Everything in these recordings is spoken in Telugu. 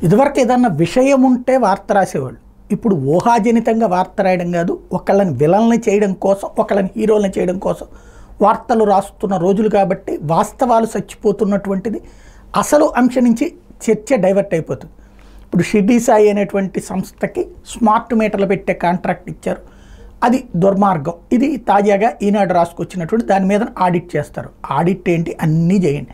ఇదివరకు ఏదన్నా విషయం ఉంటే వార్త రాసేవాళ్ళు. ఇప్పుడు ఊహాజనితంగా వార్త రాయడం కాదు, ఒకళ్ళని విలన్లు చేయడం కోసం, ఒకళ్ళని హీరోలను చేయడం కోసం వార్తలు రాస్తున్న రోజులు కాబట్టి వాస్తవాలు చచ్చిపోతున్నటువంటిది అసలు అంశం నుంచి చర్చ డైవర్ట్ అయిపోతుంది. ఇప్పుడు షిర్డీ సాయి అనేటువంటి సంస్థకి స్మార్ట్ మీటర్లు పెట్టే కాంట్రాక్ట్ ఇచ్చారు. అది దుర్మార్గం. ఇది తాజాగా ఈనాడు రాసుకొచ్చినటువంటి దాని మీద ఆడిట్ చేస్తారు. ఆడిట్ ఏంటి, అన్నీ చేయండి,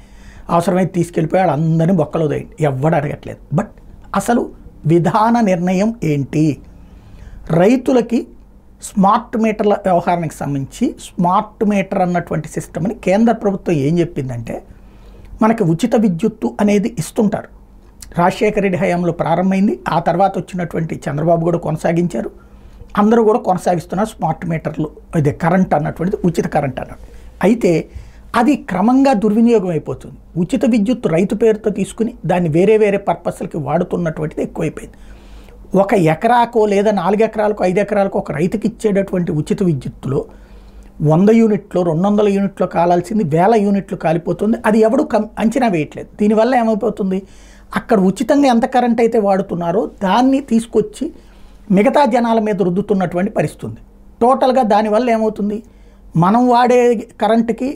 అవసరమైతే తీసుకెళ్ళిపోయి వాళ్ళందరినీ బొక్కలో వేయండి, ఎవ్వడు అడగట్లేదు. బట్ అసలు విధాన నిర్ణయం ఏంటి? రైతులకి స్మార్ట్ మీటర్ల వ్యవహారానికి సంబంధించి స్మార్ట్ మీటర్ అన్నటువంటి సిస్టమ్ని కేంద్ర ప్రభుత్వం ఏం చెప్పిందంటే, మనకి ఉచిత విద్యుత్తు అనేది ఇస్తుంటారు. రాజశేఖర రెడ్డి హయాంలో ప్రారంభమైంది, ఆ తర్వాత వచ్చినటువంటి చంద్రబాబు కూడా కొనసాగించారు, అందరూ కూడా కొనసాగిస్తున్నారు స్మార్ట్ మీటర్లు. ఇది కరెంట్ అన్నటువంటిది ఉచిత కరెంట్ అన్నట్టు. అయితే అది క్రమంగా దుర్వినియోగం అయిపోతుంది. ఉచిత విద్యుత్ రైతు పేరుతో తీసుకుని దాన్ని వేరే వేరే పర్పస్లకి వాడుతున్నటువంటిది ఎక్కువైపోయింది. 1 ఎకరాకో లేదా 4 ఎకరాలకు 5 ఎకరాలకు ఒక రైతుకి ఇచ్చేటటువంటి ఉచిత విద్యుత్తులో 100 యూనిట్లో 200 యూనిట్లో కాలాల్సింది 1000 యూనిట్లు కాలిపోతుంది. అది ఎవడు అంచనా వేయట్లేదు. దీనివల్ల ఏమైపోతుంది, అక్కడ ఉచితంగా ఎంత కరెంట్ అయితే వాడుతున్నారో దాన్ని తీసుకొచ్చి మిగతా జనాల మీద రుద్దుతున్నటువంటి పరిస్థితి ఉంది. టోటల్గా దానివల్ల ఏమవుతుంది, మనం వాడే కరెంటుకి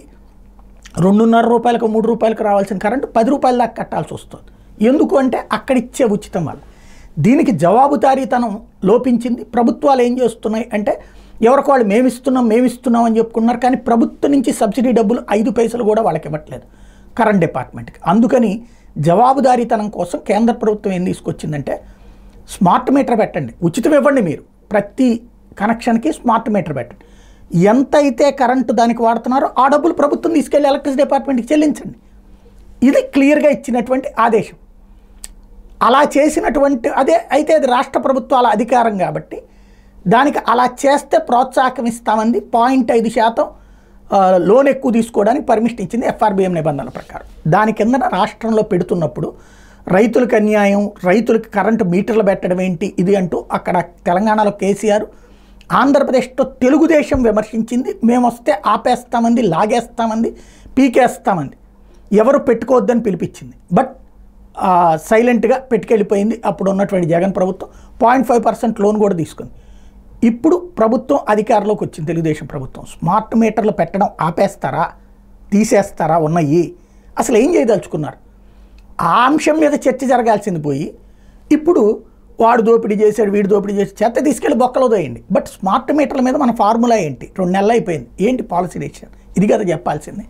2.5 రూపాయలకు 3 రూపాయలకు రావాల్సిన కరెంటు 10 రూపాయల దాకా కట్టాల్సి వస్తుంది. ఎందుకు అంటే అక్కడ ఇచ్చే ఉచితం వల్ల. దీనికి జవాబుదారీతనం లోపించింది. ప్రభుత్వాలు ఏం చేస్తున్నాయి అంటే, ఎవరికి వాళ్ళు మేమిస్తున్నాం అని చెప్పుకున్నారు, కానీ ప్రభుత్వం నుంచి సబ్సిడీ డబ్బులు 5 పైసలు కూడా వాళ్ళకి ఇవ్వట్లేదు కరెంట్ డిపార్ట్మెంట్కి. అందుకని జవాబుదారీతనం కోసం కేంద్ర ప్రభుత్వం ఏం తీసుకొచ్చిందంటే, స్మార్ట్ మీటర్ పెట్టండి, ఉచితం ఇవ్వండి, మీరు ప్రతి కనెక్షన్కి స్మార్ట్ మీటర్ పెట్టండి, ఎంత అయితే కరెంటు దానికి వాడుతున్నారో ఆ డబ్బులు ప్రభుత్వం తీసుకెళ్ళి ఎలక్ట్రిసిటీ డిపార్ట్మెంట్కి చెల్లించండి. ఇది క్లియర్గా ఇచ్చినటువంటి ఆదేశం. అలా చేసినటువంటి అయితే అది రాష్ట్ర ప్రభుత్వాల అధికారం కాబట్టి దానికి అలా చేస్తే ప్రోత్సాహం ఇస్తామంది. 0.5% లోన్ ఎక్కువ తీసుకోవడానికి పర్మిషన్ ఇచ్చింది ఎఫ్ఆర్బిఎం నిబంధనల ప్రకారం. దాని కింద రాష్ట్రంలో పెడుతున్నప్పుడు రైతులకు అన్యాయం, రైతులకు కరెంటు మీటర్లు పెట్టడం ఏంటి ఇది అంటూ అక్కడ తెలంగాణలో కేసీఆర్, ఆంధ్రప్రదేశ్లో తెలుగుదేశం విమర్శించింది. మేము వస్తే ఆపేస్తామంది, లాగేస్తామంది, పీకేస్తామంది, ఎవరు పెట్టుకోవద్దని పిలిపించింది. బట్ సైలెంట్గా పెట్టుకెళ్ళిపోయింది అప్పుడు ఉన్నటువంటి జగన్ ప్రభుత్వం. 0.5% లోన్ కూడా తీసుకుంది. ఇప్పుడు ప్రభుత్వం అధికారంలోకి వచ్చింది, తెలుగుదేశం ప్రభుత్వం. స్మార్ట్ మీటర్లు పెట్టడం ఆపేస్తారా, తీసేస్తారా, ఉన్నాయి అసలు ఏం చేయదలుచుకున్నారు, ఆ అంశం మీద చర్చ జరగాల్సింది పోయి ఇప్పుడు వాడు దోపిడీ చేశాడు, వీడు దోపిడీ చేసి చెత్త తీసుకెళ్ళి బొక్కలో దోయండి. బట్ స్మార్ట్ మీటర్ల మీద మన ఫార్ములా ఏంటి, 2 నెలలు అయిపోయింది, ఏంటి పాలసీ డెసిషన్, ఇది కదా చెప్పాల్సింది.